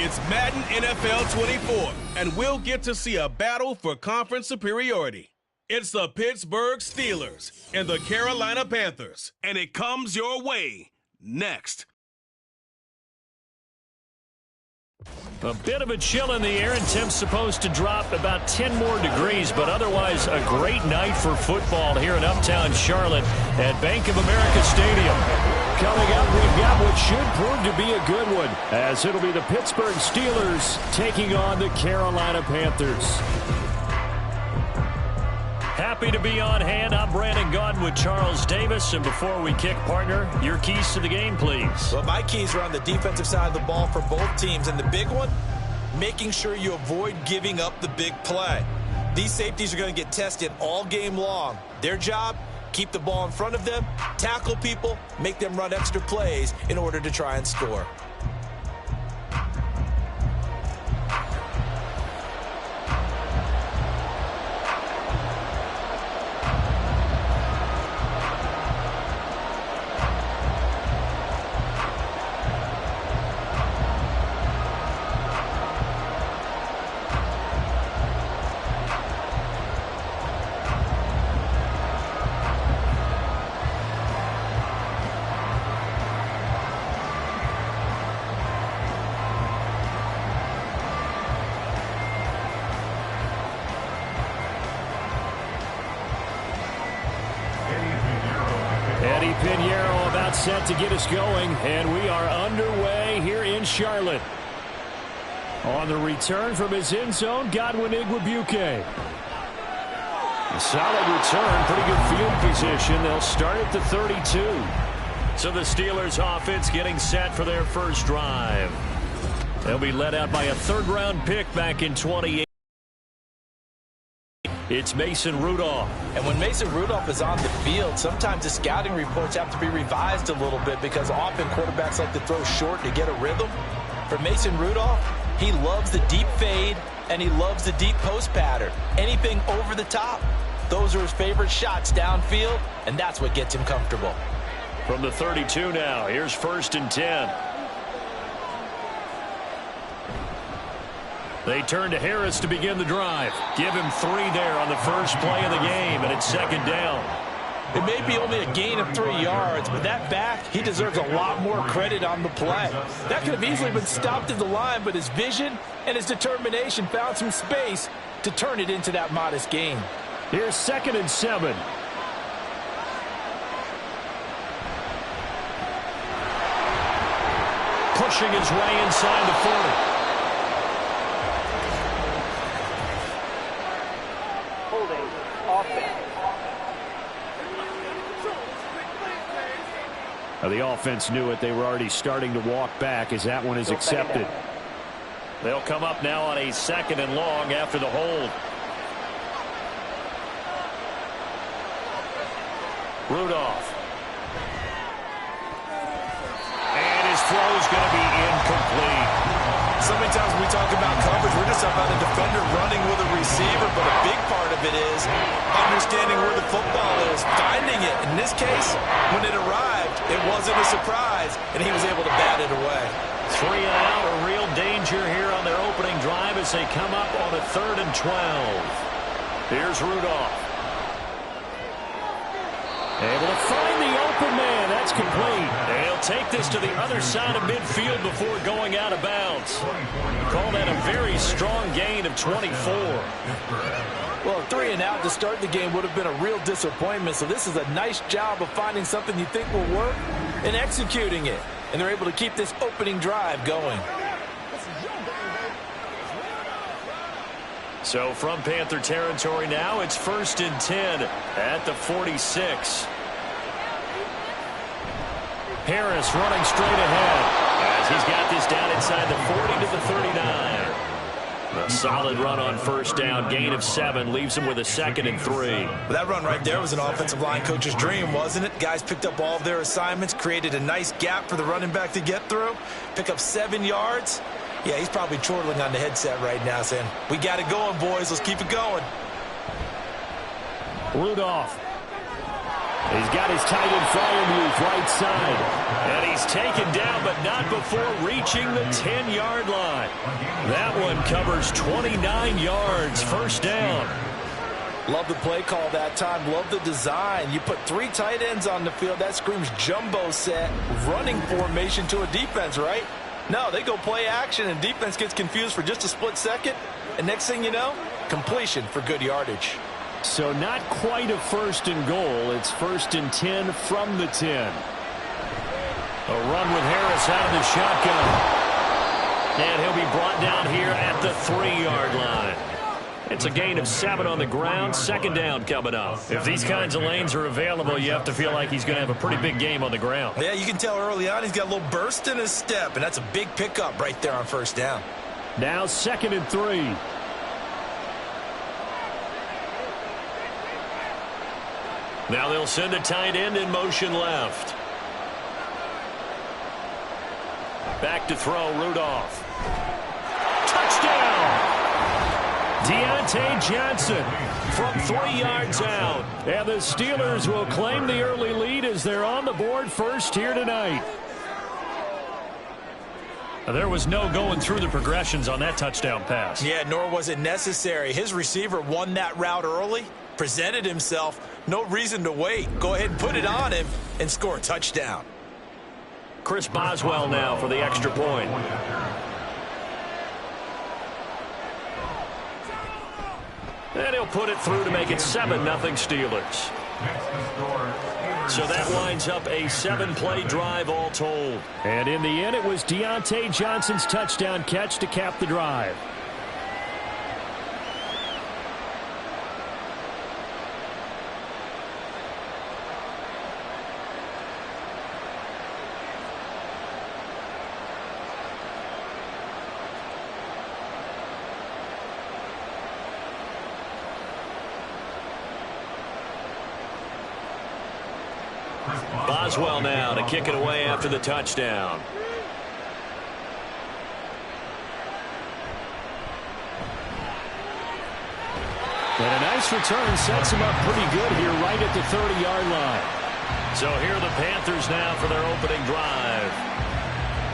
It's Madden NFL 24, and we'll get to see a battle for conference superiority. It's the Pittsburgh Steelers and the Carolina Panthers, and it comes your way next. A bit of a chill in the air, and temps supposed to drop about 10 more degrees, but otherwise a great night for football here in uptown Charlotte at Bank of America Stadium. Coming up, we've got what should prove to be a good one, as it'll be the Pittsburgh Steelers taking on the Carolina Panthers. Happy to be on hand. I'm Brandon Gaudin with Charles Davis. And before we kick, partner, your keys to the game, please. Well, my keys are on the defensive side of the ball for both teams. And the big one, making sure you avoid giving up the big play. These safeties are going to get tested all game long. Their job, keep the ball in front of them, tackle people, make them run extra plays in order to try and score. Set to get us going, and we are underway here in Charlotte. On the return from his end zone, Godwin Igwebuike. A solid return, pretty good field position. They'll start at the 32. So the Steelers offense getting set for their first drive. They'll be led out by a third-round pick back in 2018. It's Mason Rudolph. And when Mason Rudolph is on the field, sometimes the scouting reports have to be revised a little bit because often quarterbacks like to throw short to get a rhythm. For Mason Rudolph, he loves the deep fade and he loves the deep post pattern. Anything over the top, those are his favorite shots downfield, and that's what gets him comfortable. From the 32 now, here's 1st and 10. They turn to Harris to begin the drive. Give him 3 there on the first play of the game, and it's 2nd down. It may be only a gain of 3 yards, but that back, he deserves a lot more credit on the play. That could have easily been stopped at the line, but his vision and his determination found some space to turn it into that modest gain. Here's 2nd and 7. Pushing his way inside the 40. The offense knew it. They were already starting to walk back as that one is accepted. They'll come up now on a 2nd and long after the hold. Rudolph. And his throw is going to be incomplete. So many times when we talk about coverage, we're just about a defender running with a receiver, but a big part of it is understanding where the football is, finding it. In this case, when it arrived, it wasn't a surprise, and he was able to bat it away. 3 and out, a real danger here on their opening drive as they come up on a 3rd and 12. Here's Rudolph. Able to find the open man. That's complete. They'll take this to the other side of midfield before going out of bounds. Call that a very strong gain of 24. Well, 3 and out to start the game would have been a real disappointment. So this is a nice job of finding something you think will work and executing it. And they're able to keep this opening drive going. So from Panther territory now, it's 1st and 10 at the 46. Harris running straight ahead as he's got this down inside the 40 to the 39. A solid run on 1st down, gain of 7, leaves him with a 2nd and 3. Well, that run right there was an offensive line coach's dream, wasn't it? Guys picked up all of their assignments, created a nice gap for the running back to get through, pick up 7 yards. Yeah, he's probably chortling on the headset right now saying, we got it going, boys. Let's keep it going. Rudolph. He's got his tight end Fryermuth right side. And he's taken down, but not before reaching the 10-yard line. That one covers 29 yards, first down. Love the play call that time. Love the design. You put 3 tight ends on the field. That screams jumbo set, running formation to a defense, right? No, they go play action, and defense gets confused for just a split second. And next thing you know, completion for good yardage. So not quite a first and goal. It's first and 10 from the 10. A run with Harris out of the shotgun. And he'll be brought down here at the 3-yard line. It's a gain of 7 on the ground. Second down coming up. If these kinds of lanes are available, you have to feel like he's going to have a pretty big game on the ground. Yeah, you can tell early on he's got a little burst in his step, and that's a big pickup right there on first down. Now 2nd and 3. Now they'll send a tight end in motion left. Back to throw, Rudolph. Touchdown! Deontay Johnson from 3 yards out. And the Steelers will claim the early lead as they're on the board first here tonight. There was no going through the progressions on that touchdown pass. Yeah, nor was it necessary. His receiver won that route early, presented himself. No reason to wait. Go ahead and put it on him and score a touchdown. Chris Boswell now for the extra point. And he'll put it through to make it 7-0 Steelers. So that winds up a 7-play drive all told. And in the end, it was Deontay Johnson's touchdown catch to cap the drive. Boswell now to kick it away after the touchdown. And a nice return sets him up pretty good here right at the 30-yard line. So here are the Panthers now for their opening drive.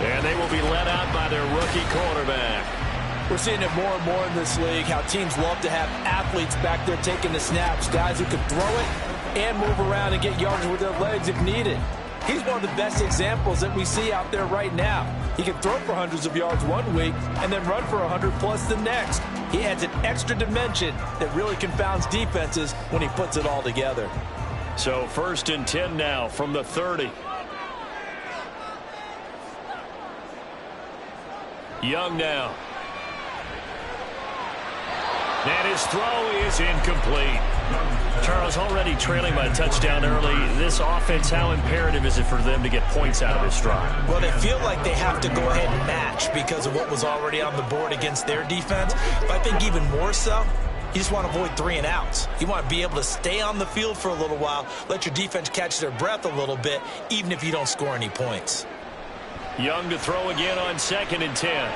And they will be led out by their rookie quarterback. We're seeing it more and more in this league, how teams love to have athletes back there taking the snaps, guys who can throw it and move around and get yards with their legs if needed. He's one of the best examples that we see out there right now. He can throw for hundreds of yards one week and then run for 100+ the next. He adds an extra dimension that really confounds defenses when he puts it all together. So 1st and 10 now from the 30. Young now. And his throw is incomplete. Charles, already trailing by a touchdown early. This offense, how imperative is it for them to get points out of this drive? Well, they feel like they have to go ahead and match because of what was already on the board against their defense. But I think even more so, you just want to avoid 3 and outs. You want to be able to stay on the field for a little while, let your defense catch their breath a little bit, even if you don't score any points. Young to throw again on 2nd and 10.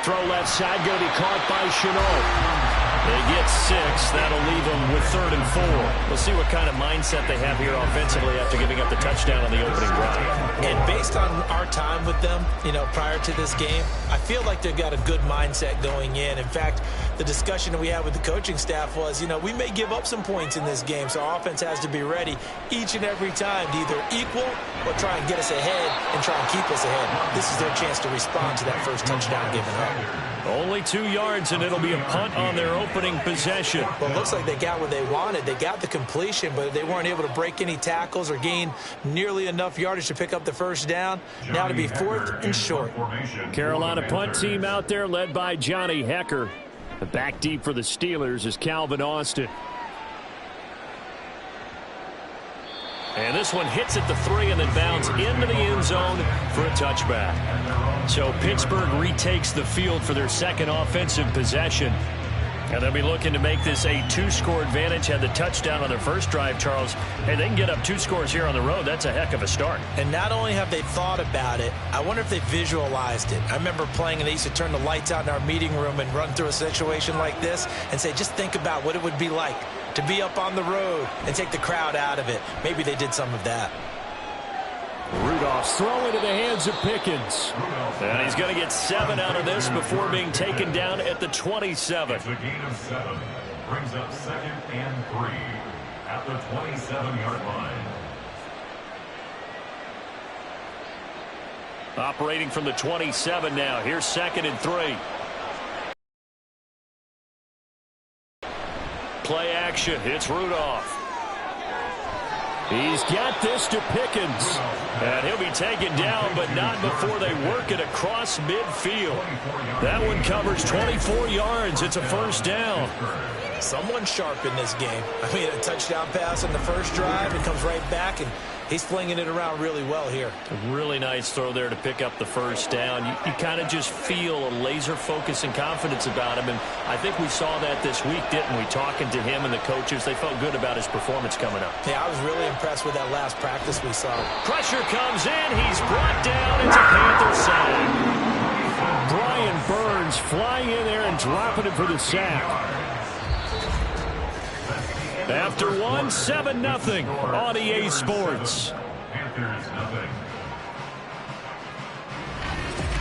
Throw left side, going to be caught by Chenault. They get 6. That'll leave them with 3rd and 4. We'll see what kind of mindset they have here offensively after giving up the touchdown on the opening drive. And based on our time with them, prior to this game, I feel like they've got a good mindset going in. In fact, the discussion that we had with the coaching staff was, we may give up some points in this game, so our offense has to be ready each and every time to either equal or try and get us ahead and try and keep us ahead. This is their chance to respond to that first touchdown given up. Only 2 yards, and it'll be a punt on their opening possession. Well, it looks like they got what they wanted. They got the completion, but they weren't able to break any tackles or gain nearly enough yardage to pick up the first down. Now to be 4th and short. Carolina punt team out there led by Johnny Hecker. Back deep for the Steelers is Calvin Austin. And this one hits at the 3 and then bounds into the end zone for a touchback. So Pittsburgh retakes the field for their second offensive possession. And they'll be looking to make this a 2-score advantage. Had the touchdown on their first drive, Charles. Hey, they can get up 2 scores here on the road. That's a heck of a start. And not only have they thought about it, I wonder if they visualized it. I remember playing, and they used to turn the lights out in our meeting room and run through a situation like this and say, just think about what it would be like to be up on the road and take the crowd out of it. Maybe they did some of that. Rudolph's throw into the hands of Pickens. And he's going to get 7 out of this before being taken down at the 27. It's a gain of 7. Brings up 2nd and 3 at the 27-yard line. Operating from the 27 now. Here's 2nd and 3. Play action. It's Rudolph. He's got this to Pickens. And he'll be taken down, but not before they work it across midfield. That one covers 24 yards. It's a first down. Someone sharp in this game. I mean, a touchdown pass on the first drive. It comes right back, and he's flinging it around really well here. A really nice throw there to pick up the first down. You kind of just feel a laser focus and confidence about him, and I think we saw that this week, didn't we? Talking to him and the coaches, they felt good about his performance coming up. Yeah, I was really impressed with that last practice we saw. Pressure comes in. He's brought down. It's a Panther sack. Brian Burns flying in there and dropping it for the sack. After 1, 7-0 on EA Sports.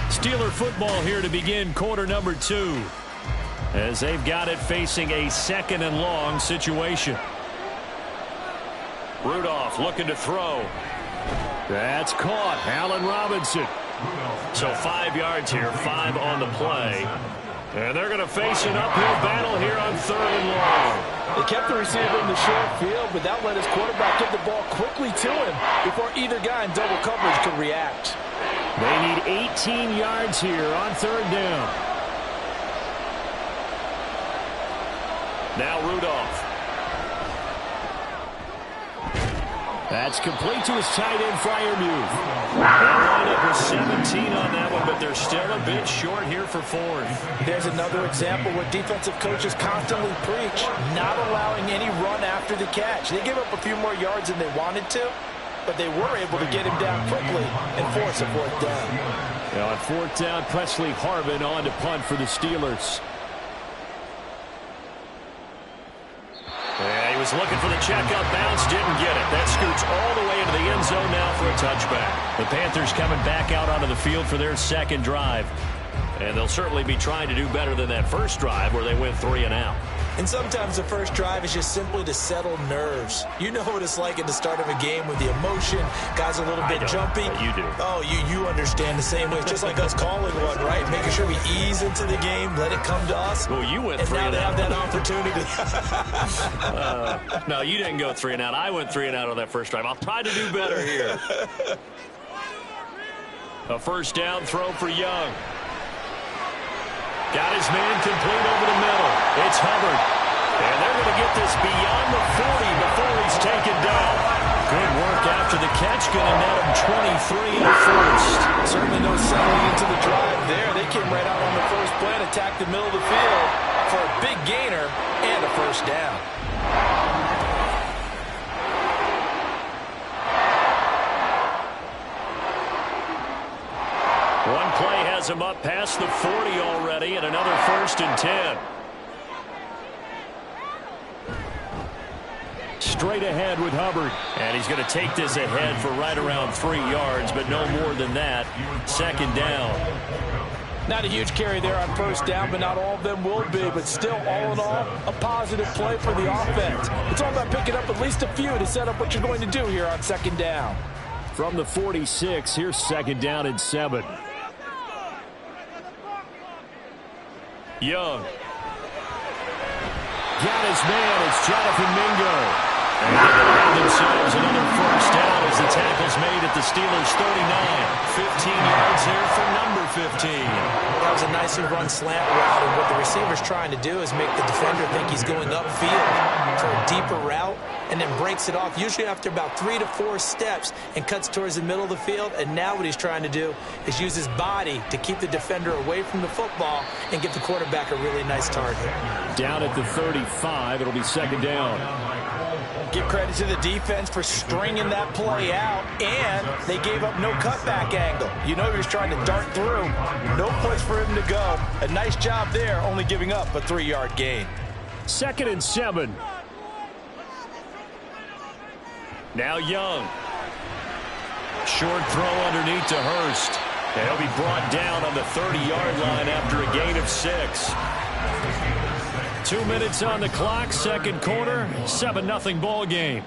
Steeler football here to begin quarter number 2. As they've got it facing a 2nd and long situation. Rudolph looking to throw. That's caught. Allen Robinson. So 5 yards here, 5 on the play. And they're going to face an uphill battle here on 3rd and long. They kept the receiver in the short field, but that let his quarterback get the ball quickly to him before either guy in double coverage could react. They need 18 yards here on 3rd down. Now Rudolph. That's complete to his tight end, Freiermuth. They'll line up with 17 on that one, but they're still a bit short here for 4th. There's another example where defensive coaches constantly preach, not allowing any run after the catch. They gave up a few more yards than they wanted to, but they were able to get him down quickly and force a 4th down. Now on 4th down, Presley Harvin on to punt for the Steelers. Yeah, he was looking for the checkup bounce, didn't get it. That scoots all the way into the end zone now for a touchback. The Panthers coming back out onto the field for their 2nd drive. And they'll certainly be trying to do better than that first drive where they went 3 and out. And sometimes the first drive is just simply to settle nerves. You know what it's like at the start of a game with the emotion. Guys a little bit jumpy. You do. Oh, you understand the same way. It's just like us calling one, right? Making sure we ease into the game, let it come to us. Well, you went and 3 and out. And now they have that No, opportunity. you didn't go 3 and out. I went 3 and out on that first drive. I'll try to do better here. A first down throw for Young. Got his man complete over the middle. It's Hubbard. And they're going to get this beyond the 40 before he's taken down. Good work after the catch. Going to net him 23 in the first. Certainly no settling into the drive there. They came right out on the first play and attacked the middle of the field for a big gainer and a first down. One play has him up past the 40 already, and another 1st and 10. Straight ahead with Hubbard. And he's going to take this ahead for right around 3 yards, but no more than that. 2nd down. Not a huge carry there on first down, but not all of them will be. But still, all in all, a positive play for the offense. It's all about picking up at least a few to set up what you're going to do here on 2nd down. From the 46, here's 2nd down and 7. Young. Got his man. It's Jonathan Mingo. And they're going to have themselves another first down as the tackle's made at the Steelers' 39. 15 yards there for number 15. That was a nicely run slant route, and what the receiver's trying to do is make the defender think he's going upfield for a deeper route, and then breaks it off, usually after about 3 to 4 steps, and cuts towards the middle of the field. And now what he's trying to do is use his body to keep the defender away from the football and give the quarterback a really nice target. Down at the 35, it'll be 2nd down. Give credit to the defense for stringing that play out, and they gave up no cutback angle. You know he was trying to dart through. No place for him to go. A nice job there, only giving up a 3-yard gain. 2nd and 7. Now Young. Short throw underneath to Hurst. And he'll be brought down on the 30-yard line after a gain of 6. 2 minutes on the clock, second quarter, 7-0 ball game.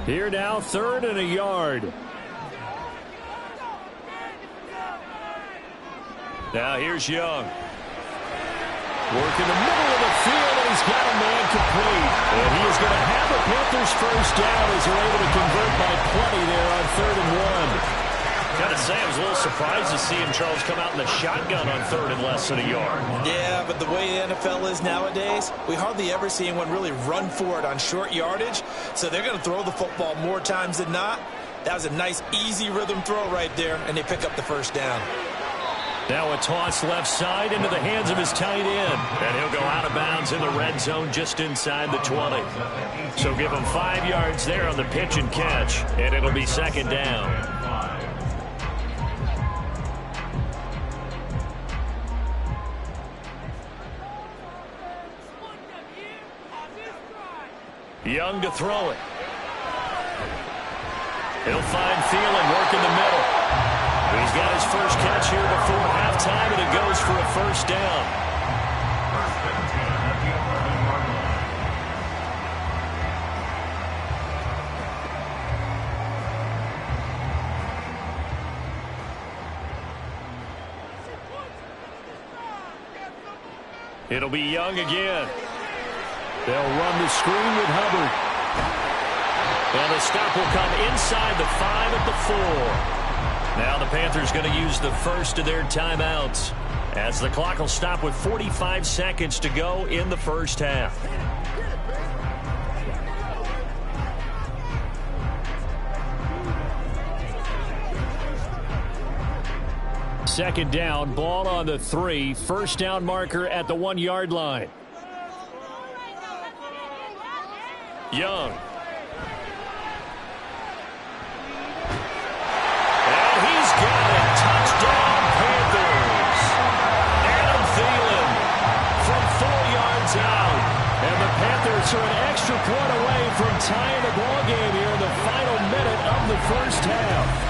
Here now, 3rd and a yard. Now here's Young. Work in the middle of the field, and he's got a man complete. And he is going to have the Panthers first down as they're able to convert by plenty there on 3rd and 1. Gotta say, I was a little surprised to see him, Charles, come out in the shotgun on 3rd and less than a yard. Yeah, but the way the NFL is nowadays, we hardly ever see anyone really run for it on short yardage. So they're going to throw the football more times than not. That was a nice, easy rhythm throw right there, and they pick up the first down. Now a toss left side into the hands of his tight end. And he'll go out of bounds in the red zone just inside the 20. So give him 5 yards there on the pitch and catch, and it'll be second down. Young to throw it. He'll find Thielen, work in the middle. He's got his first catch here before halftime, and it goes for a first down. It'll be Young again. They'll run the screen with Hubbard. And the stop will come inside the 5 at the 4. Now the Panthers going to use the first of their timeouts as the clock will stop with 45 seconds to go in the first half. Second down, ball on the 3. First down marker at the 1-yard line. Young. And he's got it. Touchdown, Panthers. Adam Thielen from 4 yards out. And the Panthers are an extra point away from tying the ball game here in the final minute of the first half.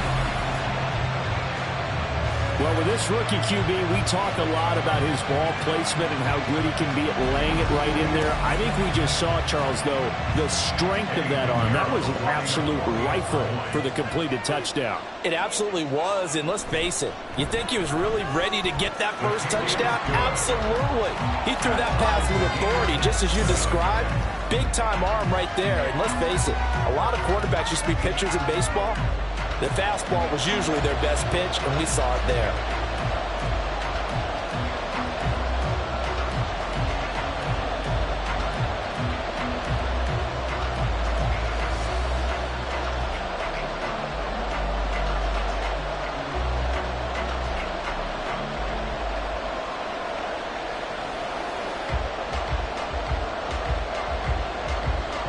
Well, with this rookie QB, we talk a lot about his ball placement and how good he can be at laying it right in there. I think we just saw, Charles, though, the strength of that arm. That was an absolute rifle for the completed touchdown. It absolutely was, and let's face it, you think he was really ready to get that first touchdown? Absolutely. He threw that pass with authority, just as you described. Big-time arm right there, and let's face it, a lot of quarterbacks used to be pitchers in baseball. The fastball was usually their best pitch, and we saw it there.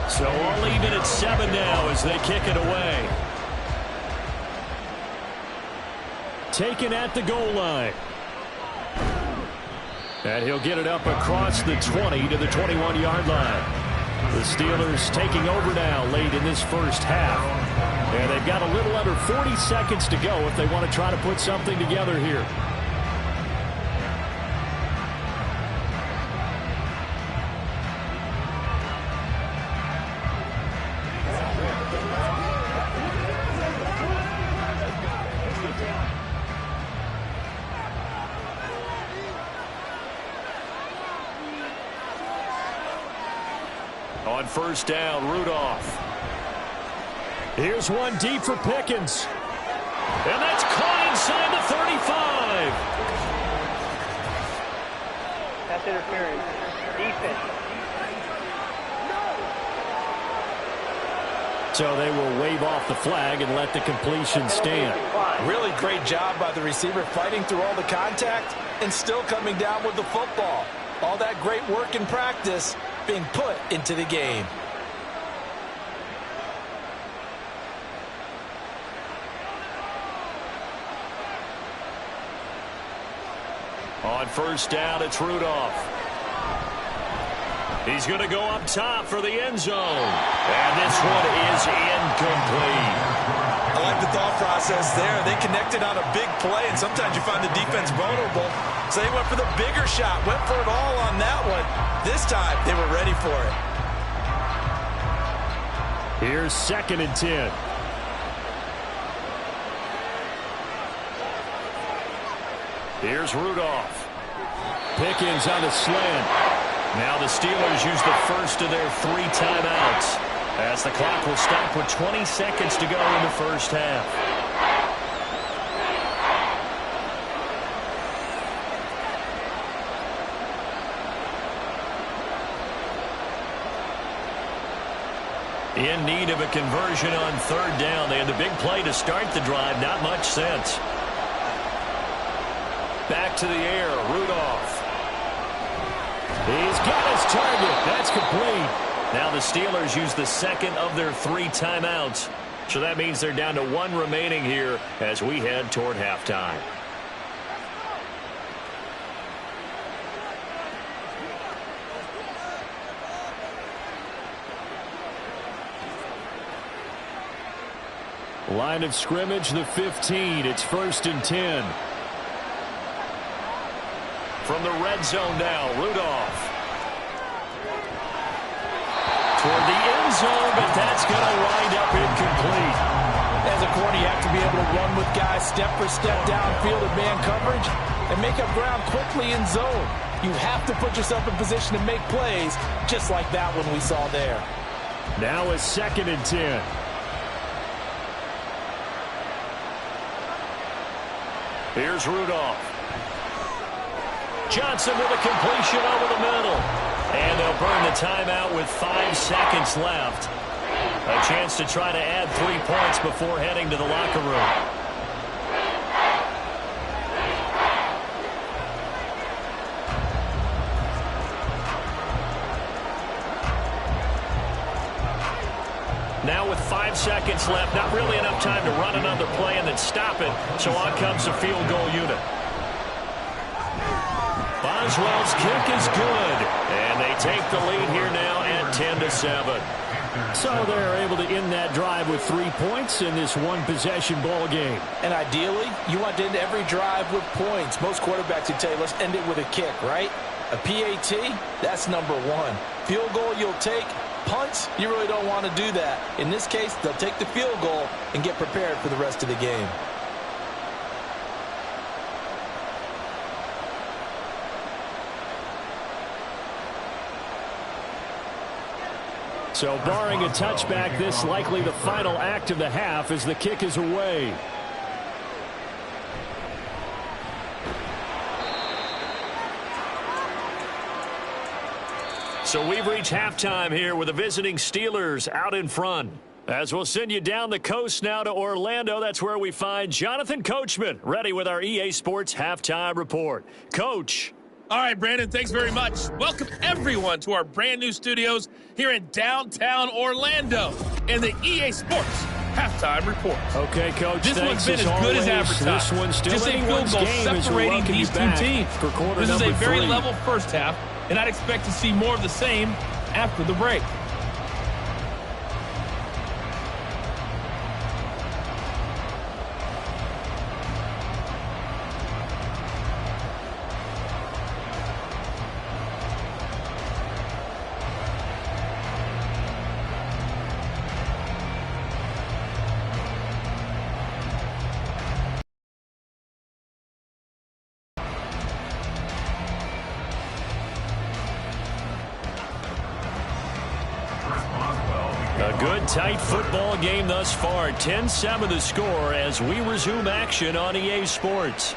So all even at 7 now as they kick it away. Taken at the goal line. And he'll get it up across the 20 to the 21-yard line. The Steelers taking over now late in this first half. And they've got a little under 40 seconds to go if they want to try to put something together here. On first down, Rudolph. Here's one deep for Pickens. And that's caught inside the 35. That's interference. Defense. So they will wave off the flag and let the completion stand. Really great job by the receiver fighting through all the contact and still coming down with the football. All that great work in practice being put into the game. On first down, it's Rudolph. He He's going to go up top for the end zone. And this one is incomplete. I like the thought process there. They connected on a big play, and sometimes you find the defense vulnerable. So they went for the bigger shot, went for it all on that one. This time, they were ready for it. Here's 2nd and 10. Here's Rudolph. Pickens on the slant. Now the Steelers use the first of their 3 timeouts, as the clock will stop with 20 seconds to go in the first half. In need of a conversion on 3rd down. They had the big play to start the drive. Not much sense. Back to the air. Rudolph. He's got his target. That's complete. Now the Steelers use the 2nd of their 3 timeouts. So that means they're down to 1 remaining here as we head toward halftime. Line of scrimmage, the 15. It's 1st and 10. From the red zone now, Rudolph. Toward the end zone, but that's going to wind up incomplete. As a corner, you have to be able to run with guys step for step downfield in man coverage and make up ground quickly in zone. You have to put yourself in position to make plays, just like that one we saw there. Now it's 2nd and 10. Here's Rudolph. Johnson with a completion over the middle. And they'll burn the timeout with 5 seconds left. A chance to try to add 3 points before heading to the locker room. Now with 5 seconds left, not really enough time to run another play and then stop it. So on comes the field goal unit. Boswell's kick is good, and they take the lead here now at 10-7. So they're able to end that drive with 3 points in this one-possession ball game. And ideally, you want to end every drive with points. Most quarterbacks would tell you, let's end it with a kick, right? A PAT, that's number 1. Field goal you'll take. Punts, you really don't want to do that. In this case, they'll take the field goal and get prepared for the rest of the game. So barring a touchback, this likely the final act of the half as the kick is away. So we've reached halftime here with the visiting Steelers out in front. As we'll send you down the coast now to Orlando, that's where we find Jonathan Coachman, ready with our EA Sports Halftime Report. Coach. All right, Brandon, thanks very much. Welcome, everyone, to our brand-new studios here in downtown Orlando and the EA Sports Halftime Report. Okay, Coach, this one's been as good as advertised. This one's still just a field goal separating these 2 teams. This is a very level first half, and I'd expect to see more of the same after the break. A good, tight football game thus far. 10-7 the score as we resume action on EA Sports.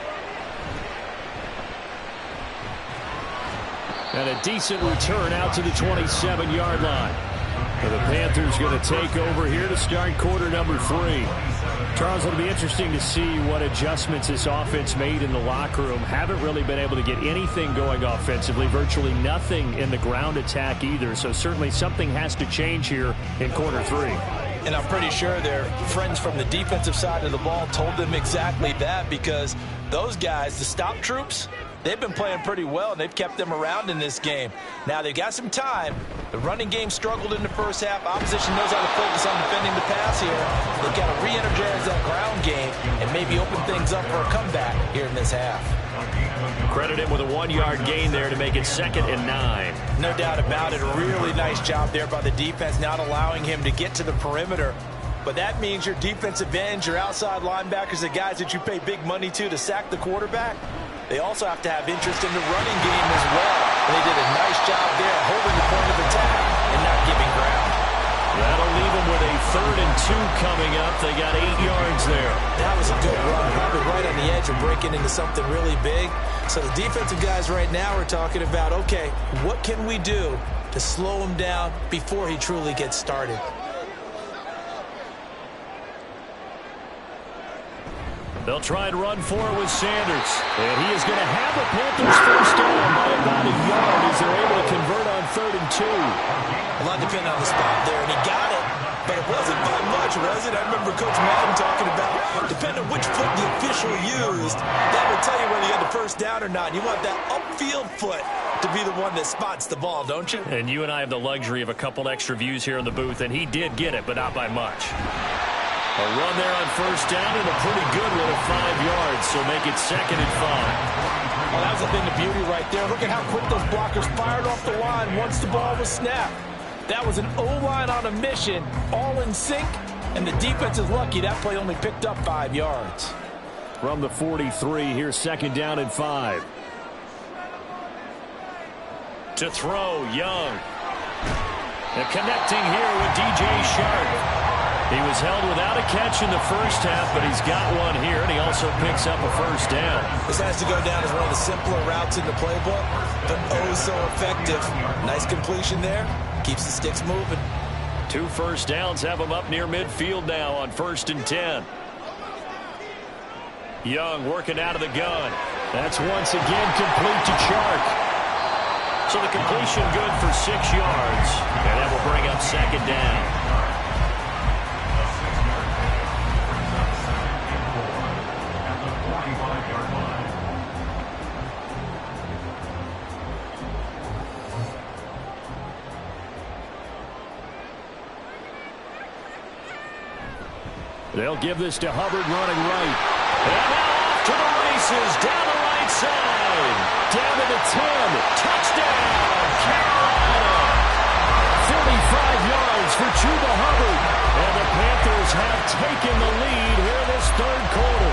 And a decent return out to the 27-yard line. And the Panthers going to take over here to start quarter number 3. Charles, it'll be interesting to see what adjustments this offense made in the locker room. Haven't really been able to get anything going offensively. Virtually nothing in the ground attack either. So certainly something has to change here in quarter 3. And I'm pretty sure their friends from the defensive side of the ball told them exactly that, because those guys, the stop troops, they've been playing pretty well, and they've kept them around in this game. Now, they've got some time. The running game struggled in the first half. Opposition knows how to focus on defending the pass here. They've got to re-energize that ground game and maybe open things up for a comeback here in this half. Credit him with a 1-yard gain there to make it 2nd and 9. No doubt about it. A really nice job there by the defense, not allowing him to get to the perimeter. But that means your defensive ends, your outside linebackers, the guys that you pay big money to sack the quarterback, they also have to have interest in the running game as well. And they did a nice job there holding the point of attack and not giving ground. That'll leave them with a 3rd and 2 coming up. They got 8 yards there. That was a good run. Probably right on the edge of breaking into something really big. So the defensive guys right now are talking about, okay, what can we do to slow him down before he truly gets started? They'll try and run for it with Sanders. And he is going to have the Panthers first down by about a yard as they're able to convert on 3rd and 2. A lot depending on the spot there, and he got it. But it wasn't by much, was it? I remember Coach Madden talking about, depending on which foot the official used, that would tell you whether you had the first down or not. You want that upfield foot to be the one that spots the ball, don't you? And you and I have the luxury of a couple extra views here in the booth, and he did get it, but not by much. A run there on first down, and a pretty good one at 5 yards, so make it 2nd and 5. Well, that was a thing of beauty right there. Look at how quick those blockers fired off the line once the ball was snapped. That was an O-line on a mission, all in sync, and the defense is lucky that play only picked up 5 yards. From the 43, here's 2nd down and 5. To throw, Young. And connecting here with DJ Sharp. He was held without a catch in the first half, but he's got one here, and he also picks up a first down. This has to go down as one of the simpler routes in the playbook, but oh so effective. Nice completion there. Keeps the sticks moving. 2 first downs have him up near midfield now on 1st and 10. Young working out of the gun. That's once again complete to Chark. So the completion good for 6 yards, and that will bring up 2nd down. They'll give this to Hubbard running right. And now off to the races, down the right side. Down to the 10. Touchdown, Carolina. 35 yards for Chuba Hubbard. And the Panthers have taken the lead here in this 3rd quarter.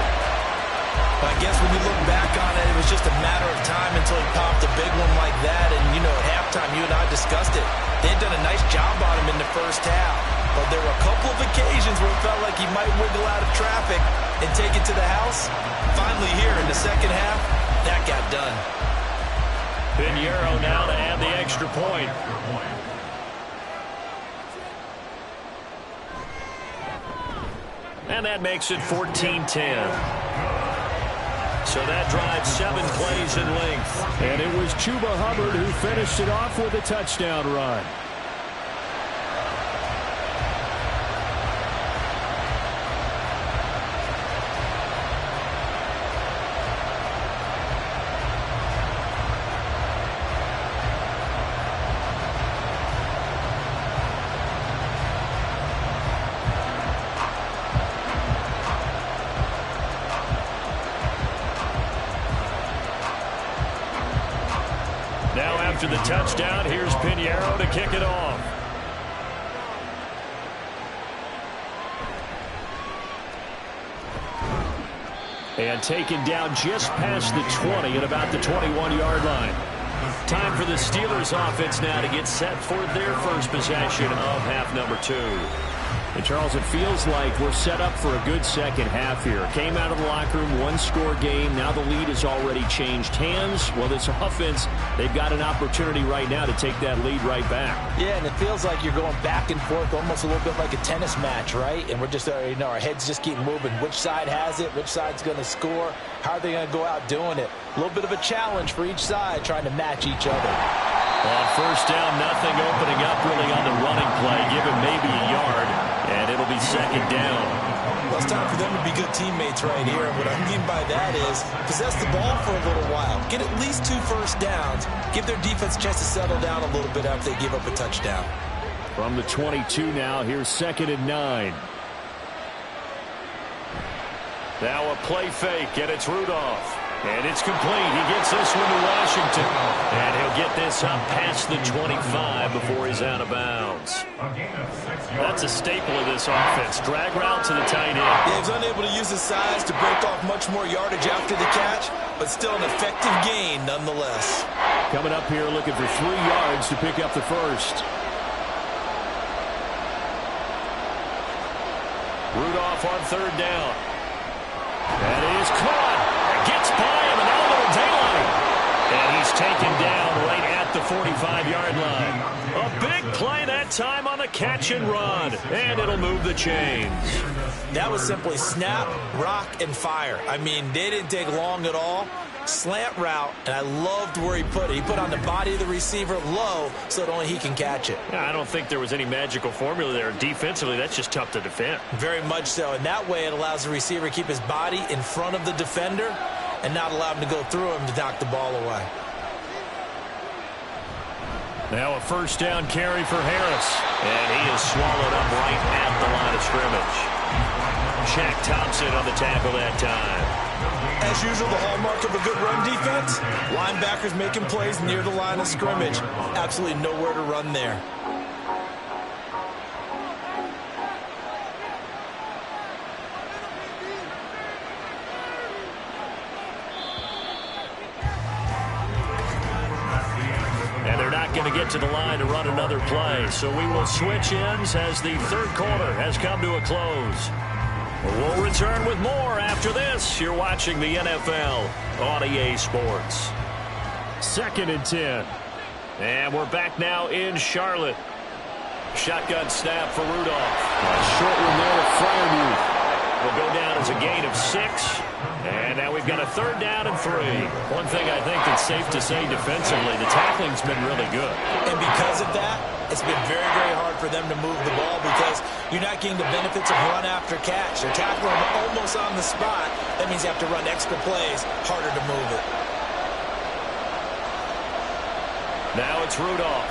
I guess when you look back on it, it was just a matter of time until he popped a big one like that. And, you know, at halftime, you and I discussed it. They had done a nice job on him in the first half. But there were a couple of occasions where it felt like he might wiggle out of traffic and take it to the house. Finally here in the second half, that got done. Pinheiro now to add the extra point. And that makes it 14-10. So that drives 7 plays in length. And it was Chuba Hubbard who finished it off with a touchdown run. After the touchdown, here's Pinheiro to kick it off. And taken down just past the 20 at about the 21-yard line. Time for the Steelers offense now to get set for their first possession of half number 2. And Charles, it feels like we're set up for a good second half here. Came out of the locker room, 1-score game. Now the lead has already changed hands. Well, this offense, they've got an opportunity right now to take that lead right back. Yeah, and it feels like you're going back and forth, almost a little bit like a tennis match, right? And we're just, you know, our heads just keep moving. Which side has it? Which side's going to score? How are they going to go out doing it? A little bit of a challenge for each side, trying to match each other. On first down, nothing opening up really on the running play. Give him maybe a yard, and it'll be 2nd down. Well, it's time for them to be good teammates right here. And what I mean by that is possess the ball for a little while. Get at least 2 first downs. Give their defense a chance to settle down a little bit after they give up a touchdown. From the 22 now, here's 2nd and 9. Now a play fake, and it's Rudolph. And it's complete. He gets this one to Washington. And he'll get this up past the 25 before he's out of bounds. That's a staple of this offense. Drag route to the tight end. Yeah, he's unable to use his size to break off much more yardage after the catch, but still an effective gain nonetheless. Coming up here looking for 3 yards to pick up the first. Rudolph on 3rd down. That is caught. Gets by him, and now a little daylight. And he's taken down right at the 45-yard line. A big play that time on the catch and run. And it'll move the chains. That was simply snap, rock, and fire. I mean, they didn't take long at all. Slant route, and I loved where he put it. He put on the body of the receiver low so that only he can catch it. Yeah, I don't think there was any magical formula there. Defensively, that's just tough to defend. Very much so. And that way it allows the receiver to keep his body in front of the defender and not allow him to go through him to knock the ball away. Now a 1st down carry for Harris. And he is swallowed up right at the line of scrimmage. Shaq Thompson on the tackle that time. As usual, the hallmark of a good run defense, linebackers making plays near the line of scrimmage. Absolutely nowhere to run there. And they're not going to get to the line to run another play. So we will switch ends as the 3rd quarter has come to a close. We'll return with more after this. You're watching the NFL on EA Sports. 2nd and 10. And we're back now in Charlotte. Shotgun snap for Rudolph. A short one there to Freiermuth. Will go down as a gain of 6. And now we've got a 3rd down and 3. One thing I think that's safe to say defensively, the tackling's been really good. And because of that, it's been very, very hard for them to move the ball because you're not getting the benefits of run after catch. They're tackling them almost on the spot. That means you have to run extra plays, harder to move it. Now it's Rudolph.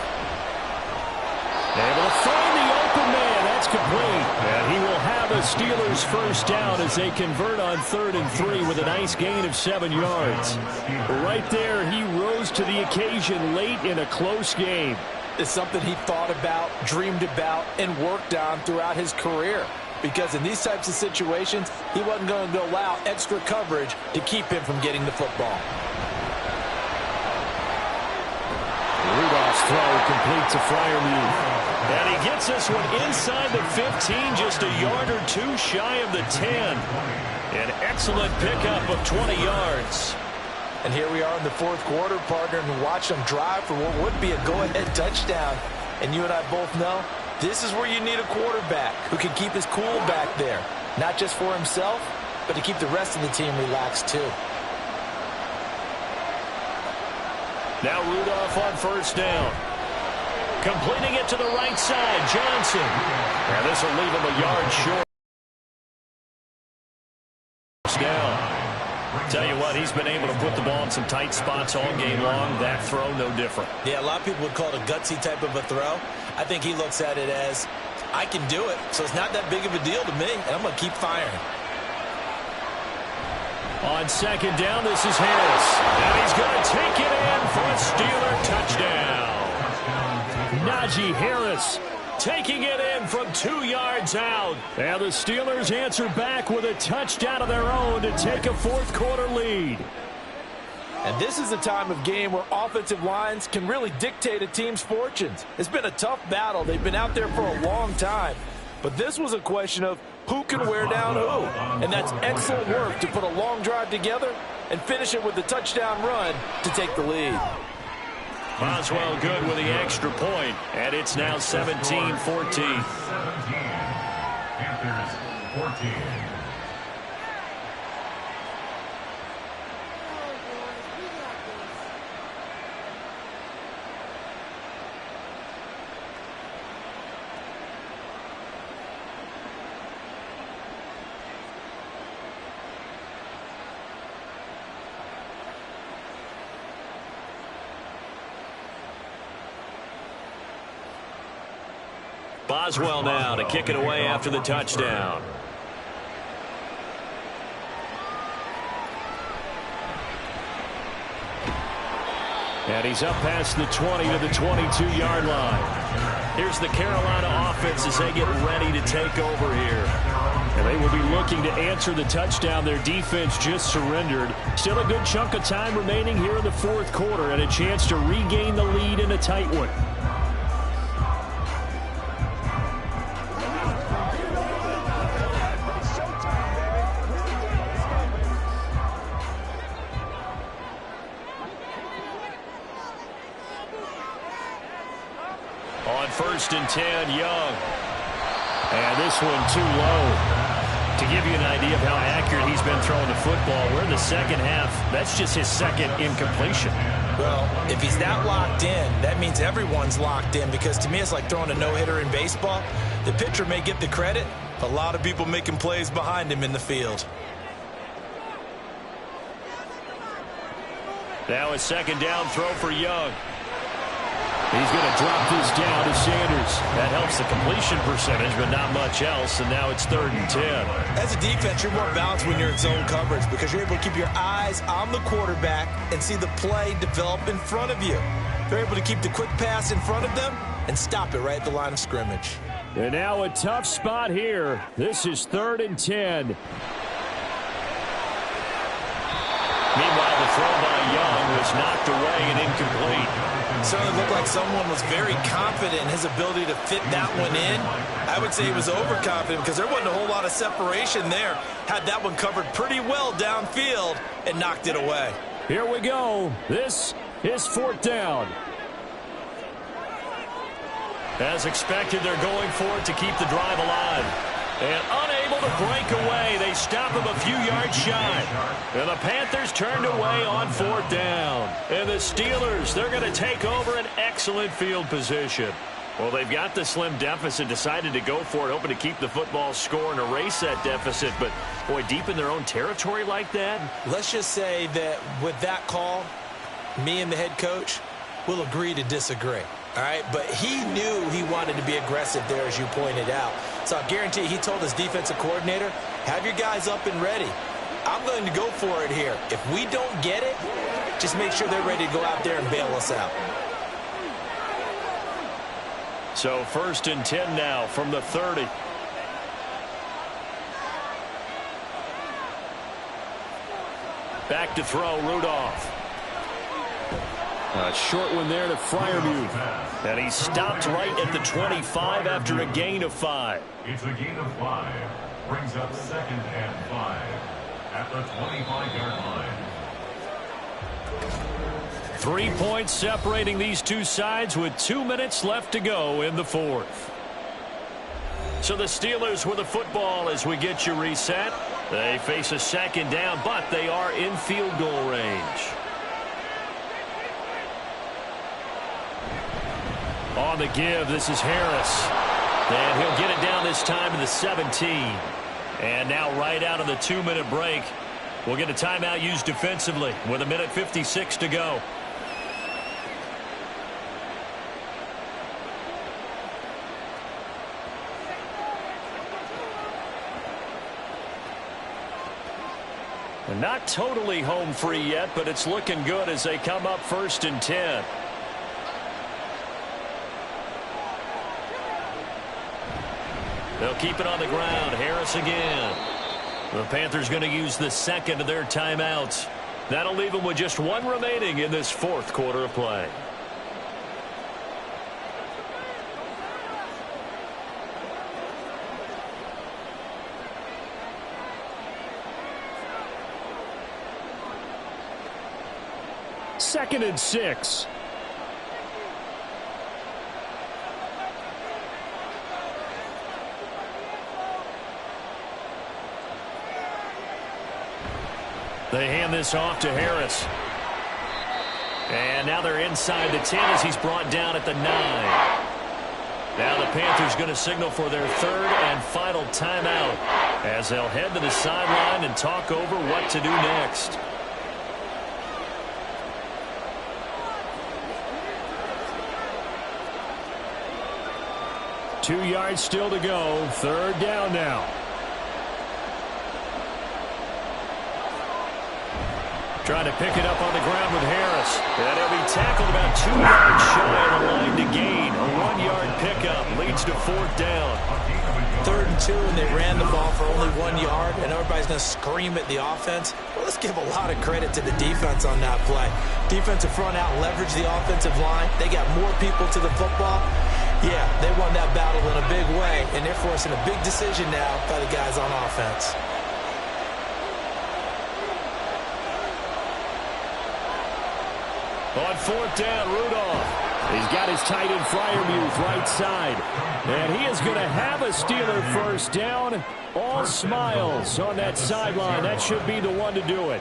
Able to find the open man. That's complete. And he will have a Steelers 1st down as they convert on 3rd and 3 with a nice gain of 7 yards. Right there, he rose to the occasion late in a close game. It's something he thought about, dreamed about, and worked on throughout his career. Because in these types of situations, he wasn't going to allow extra coverage to keep him from getting the football. Rudolph's throw complete to Freiermuth. And he gets this one inside the 15, just a yard or 2 shy of the 10. An excellent pickup of 20 yards. And here we are in the 4th quarter, partner, and watch them drive for what would be a go-ahead touchdown. And you and I both know this is where you need a quarterback who can keep his cool back there. Not just for himself, but to keep the rest of the team relaxed too. Now Rudolph on 1st down. Completing it to the right side, Johnson. And this will leave him a yard short. Now, tell you what, he's been able to put the ball in some tight spots all game long. That throw, no different. Yeah, a lot of people would call it a gutsy type of a throw. I think he looks at it as, I can do it, so it's not that big of a deal to me, and I'm going to keep firing. On 2nd down, this is Harris. And he's going to take it in for a Steeler touchdown. Najee Harris taking it in from 2 yards out. And the Steelers answer back with a touchdown of their own to take a 4th quarter lead. And this is a time of game where offensive lines can really dictate a team's fortunes. It's been a tough battle. They've been out there for a long time. But this was a question of who can wear down who. And that's excellent work to put a long drive together and finish it with the touchdown run to take the lead. Boswell good with the extra point, and it's now 17-14. Panthers 14. Boswell now to kick it away after the touchdown. And he's up past the 20 to the 22-yard line. Here's the Carolina offense as they get ready to take over here. And they will be looking to answer the touchdown their defense just surrendered. Still a good chunk of time remaining here in the fourth quarter and a chance to regain the lead in a tight one. On 1st and 10, Young. And this one too low. To give you an idea of how accurate he's been throwing the football, we're in the second half. That's just his second incompletion. Well, if he's that locked in, that means everyone's locked in, because to me it's like throwing a no-hitter in baseball. The pitcher may get the credit, a lot of people making plays behind him in the field. Now a second down throw for Young. He's going to drop this down to Sanders. That helps the completion percentage, but not much else, and now it's 3rd and 10. As a defense, you're more balanced when you're in zone coverage because you're able to keep your eyes on the quarterback and see the play develop in front of you. They're able to keep the quick pass in front of them and stop it right at the line of scrimmage. And now a tough spot here. This is 3rd and 10. Meanwhile, the throw by Young was knocked away and incomplete. Certainly looked like someone was very confident in his ability to fit that one in. I would say he was overconfident because there wasn't a whole lot of separation there. Had that one covered pretty well downfield and knocked it away. Here we go. This is 4th down. As expected, they're going for it to keep the drive alive. And unable to break away, they stop him a few yards shy. And the Panthers turned away on 4th down. And the Steelers, they're going to take over an excellent field position. Well, they've got the slim deficit, decided to go for it, hoping to keep the football score and erase that deficit. But, boy, deep in their own territory like that. Let's just say that with that call, me and the head coach will agree to disagree. All right, but he knew he wanted to be aggressive there, as you pointed out. So I guarantee he told his defensive coordinator, have your guys up and ready. I'm going to go for it here. If we don't get it, just make sure they're ready to go out there and bail us out. So 1st and 10 now from the 30. Back to throw, Rudolph. A short one there to Freiermuth. And he stopped right at the 25 after a gain of 5. It's a gain of 5. Brings up 2nd and 5 at the 25-yard line. 3 points separating these two sides with 2 minutes left to go in the 4th. So the Steelers with the football as we get you reset. They face a second down, but they are in field goal range. On the give, this is Harris. And he'll get it down this time to the 17. And now right out of the 2-minute break, we'll get a timeout used defensively with 1:56 to go. And not totally home free yet, but it's looking good as they come up 1st and 10. They'll keep it on the ground. Harris again. The Panthers going to use the second of their timeouts. That'll leave them with just 1 remaining in this 4th quarter of play. Second and 6. They hand this off to Harris. And now they're inside the 10 as he's brought down at the 9. Now the Panthers going to signal for their 3rd and final timeout as they'll head to the sideline and talk over what to do next. 2 yards still to go. 3rd down now. Trying to pick it up on the ground with Harris. And he'll be tackled about 2 yards shy of the line to gain. A 1-yard pickup leads to 4th down. 3rd and 2, and they ran the ball for only 1 yard, and everybody's going to scream at the offense. Well, let's give a lot of credit to the defense on that play. Defensive front out leveraged the offensive line. They got more people to the football. Yeah, they won that battle in a big way, and they're forcing a big decision now by the guys on offense. On 4th down, Rudolph. He's got his tight end Freiermuth right side. And he is going to have a Steeler 1st down. All smiles on that sideline. That should be the one to do it.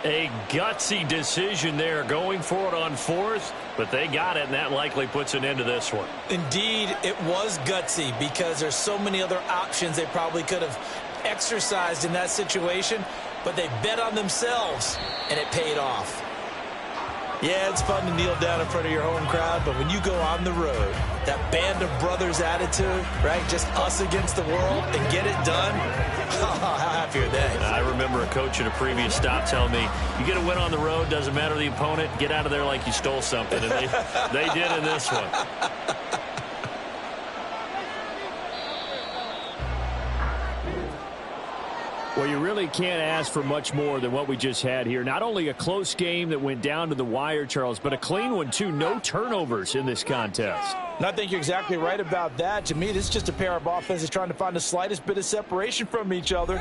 A gutsy decision there, going for it on 4th. But they got it, and that likely puts an end to this one. Indeed, it was gutsy because there's so many other options they probably could have exercised in that situation. But they bet on themselves, and it paid off. Yeah, it's fun to kneel down in front of your home crowd, but when you go on the road, that band of brothers attitude, right, just us against the world, and get it done, how happy are they? I remember a coach at a previous stop telling me, you get a win on the road, doesn't matter the opponent, get out of there like you stole something, and they did in this one. Well, you really can't ask for much more than what we just had here. Not only a close game that went down to the wire, Charles, but a clean one, too. No turnovers in this contest. And I think you're exactly right about that. To me, this is just a pair of offenses trying to find the slightest bit of separation from each other.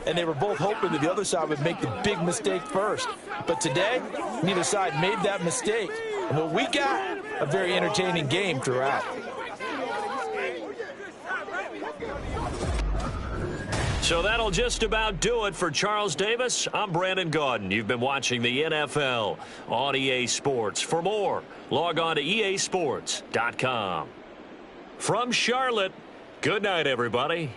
And they were both hoping that the other side would make the big mistake first. But today, neither side made that mistake. And what we got, a very entertaining game throughout. So that'll just about do it for Charles Davis. I'm Brandon Gaudin. You've been watching the NFL on EA Sports. For more, log on to easports.com. From Charlotte, good night, everybody.